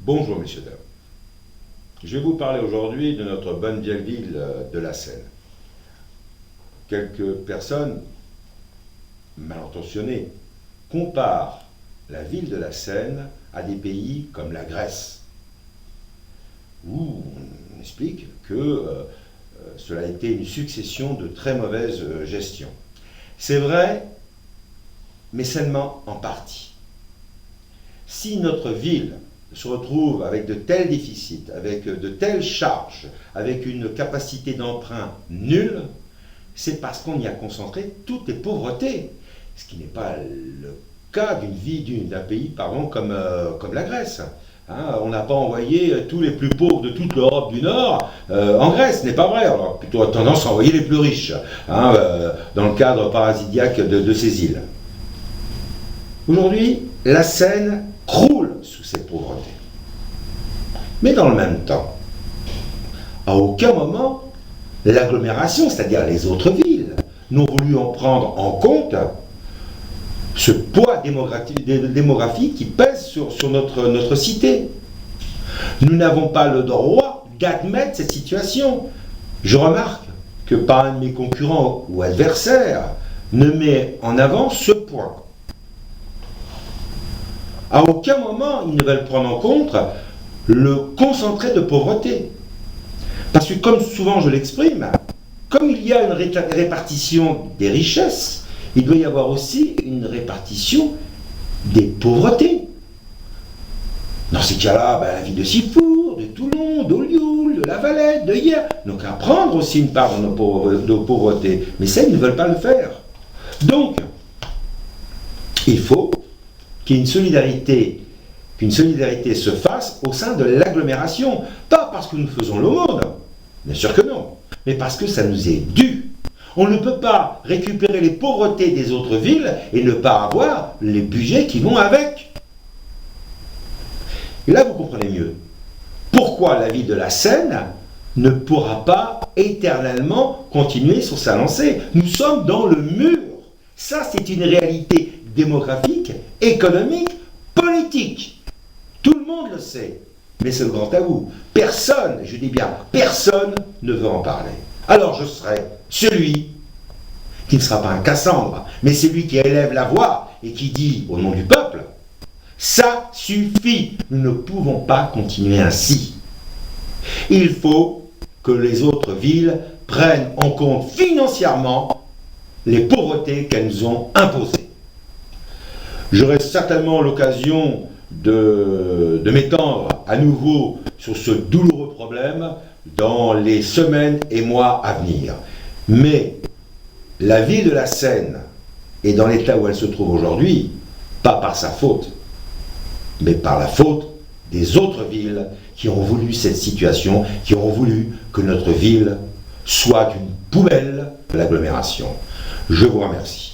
Bonjour messieurs, dames. Je vais vous parler aujourd'hui de notre bonne vieille ville de la Seine. Quelques personnes mal intentionnées comparent la ville de la Seine à des pays comme la Grèce, où on explique que cela a été une succession de très mauvaises gestions. C'est vrai, mais seulement en partie. Si notre ville se retrouve avec de tels déficits, avec de telles charges, avec une capacité d'emprunt nulle, c'est parce qu'on y a concentré toutes les pauvretés, ce qui n'est pas le cas d'un pays comme la Grèce. On n'a pas envoyé tous les plus pauvres de toute l'Europe du Nord en Grèce, ce n'est pas vrai. On a plutôt tendance à envoyer les plus riches, dans le cadre parasitiaque de ces îles. Aujourd'hui, la Seine croule sous cette pauvreté. Mais dans le même temps, à aucun moment, l'agglomération, c'est-à-dire les autres villes, n'ont voulu en prendre en compte ce poids démographique qui pèse sur notre cité. Nous n'avons pas le droit d'admettre cette situation. Je remarque que pas un de mes concurrents ou adversaires ne met en avant ce point. À aucun moment, ils ne veulent prendre en compte le concentré de pauvreté. Parce que, comme souvent je l'exprime, comme il y a une répartition des richesses, il doit y avoir aussi une répartition des pauvretés. Dans ces cas-là, la ville de Sifour, de Toulon, d'Olioul, de La Valette, de Hyères, n'ont qu'à prendre aussi une part de nos pauvretés. Mais ça, ils ne veulent pas le faire. Donc, il faut qu'une solidarité se fasse au sein de l'agglomération. Pas parce que nous faisons l'aumône, bien sûr que non, mais parce que ça nous est dû. On ne peut pas récupérer les pauvretés des autres villes et ne pas avoir les budgets qui vont avec. Et là, vous comprenez mieux pourquoi la ville de la Seine ne pourra pas éternellement continuer sur sa lancée. Nous sommes dans le mur. Ça, c'est une réalité démographique, économique, politique. Tout le monde le sait. Mais c'est le grand tabou. Personne, je dis bien personne, ne veut en parler. Alors je serai celui qui ne sera pas un Cassandre, mais celui qui élève la voix et qui dit au nom du peuple, ça suffit, nous ne pouvons pas continuer ainsi. Il faut que les autres villes prennent en compte financièrement les pauvretés qu'elles nous ont imposées. J'aurai certainement l'occasion de m'étendre à nouveau sur ce douloureux problème dans les semaines et mois à venir. Mais la ville de la Seine est dans l'état où elle se trouve aujourd'hui, pas par sa faute, mais par la faute des autres villes qui ont voulu cette situation, qui ont voulu que notre ville soit une poubelle de l'agglomération. Je vous remercie.